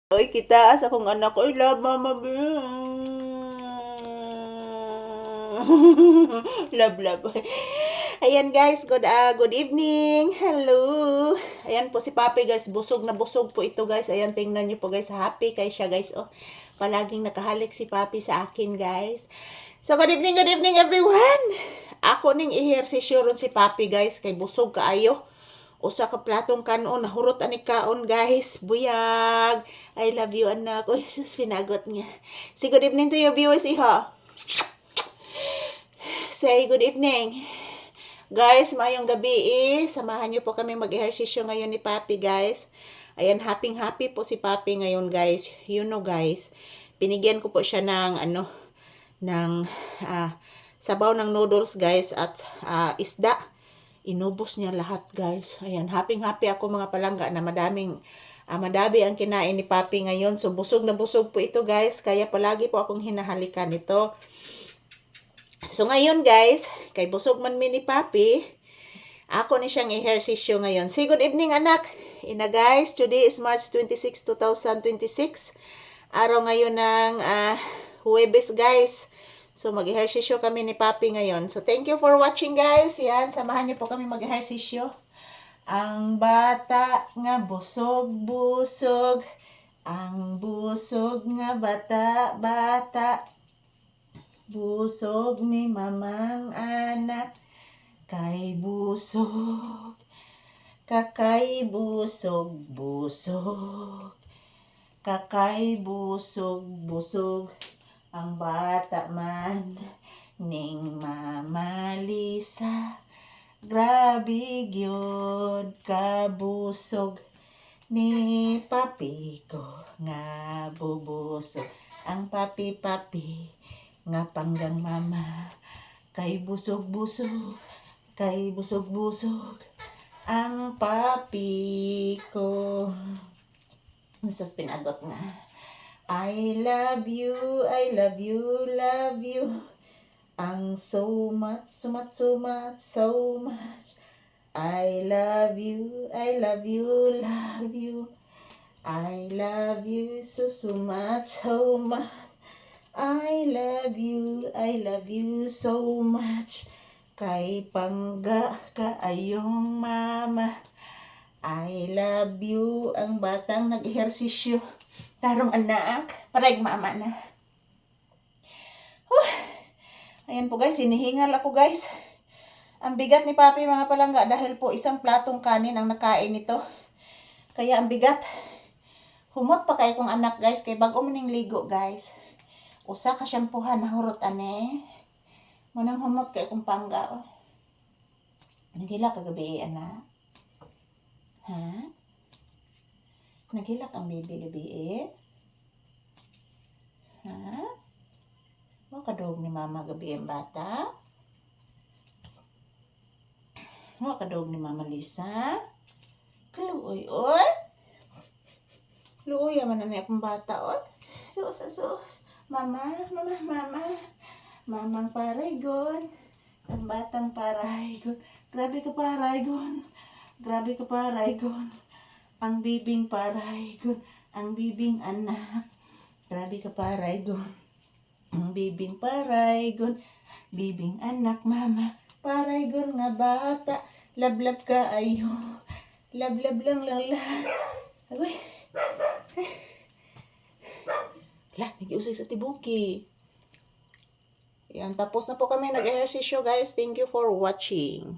Oy, kita sa akong anak ko. I love mama. Love. Ayan guys, good evening. Hello. Ayan po si Papi guys, busog na busog po ito guys. Ayan, tingnan niyo po guys, happy kay siya guys. Oh, palaging nakahalik si Papi sa akin guys. So good evening everyone. Ako ning ehersisyo ron si Papi guys, kay busog kaayo. Usa ka platong kanon, nahurot ani kaon guys. Buyag. I love you anak. Uy, sus, pinagot niya. Say good evening to your viewers, iha. Say good evening. Guys, mayong gabi samahan niyo po kami mag-ehersisyo ngayon ni Papi guys. Ayan, happy po si Papi ngayon guys. You know guys, binigyan ko po siya ng sabaw ng noodles guys at isda. Inubos niya lahat guys. Ayan, happy ako mga palangga na madami ang kinain ni Papi ngayon. So busog na busog po ito guys. Kaya palagi po akong hinahalikan ito. So ngayon guys, kay busog man mi ni Papi, ako ni siyang ehersisyo ngayon. Say good evening anak. Ina guys, today is March 26, 2026. Araw ngayon ng Huwebes guys. So, mag-ehersisyo kami ni Papi ngayon. So, thank you for watching guys. Yan, samahan niyo po kami mag-ehersisyo. Ang bata nga busog-busog. Ang busog nga bata-bata. Busog ni mamang anak. Kay busog. Kakay busog-busog. Kakay busog-busog. Ang bata man ning mamalisa, grabe gyud kabusog ni Papi ko nga bubusog. Ang papi nga panggang mama, kay busog-busog, kay busog-busog ang papi ko. Nasas pinagot na. I love you, love you. Ang so much. I love you, love you. I love you so much. I love you so much. Kay pangga kaayong mama. I love you, ang batang nag-ehersisyo. Tarong anak, parang mama na. Ayan po guys, hinihingal ako guys. Ang bigat ni Papi mga palangga dahil po isang platong kanin ang nakain nito. Kaya ang bigat. Humot pa kayo kong anak guys, kay bago mo ning ligo guys. Usa ka shampoohan na hurot ane. Munang humot kayo kong pangga. Nagila kagabi anak. Ha? Nagilak ang baby Ha? Kadog ni mama gabi ang bata? Kadog ni mama Lisa? Kaluoy, oy? Luoy yaman na akong bata, oy? Sus. Mama. Mamang paraygon. Ang batang paraygon. Grabe ka paraygon. Ang bibing paraygon, ang bibing anak. Grabe ka paraygon. Ang bibing paraygon, bibing anak mama. Paraygon nga bata, lablab ka ayo. Lablab lang lala. Agoy. Nagiusay sa tibuki. Yan, tapos na po kami nag-ehersisyo guys. Thank you for watching.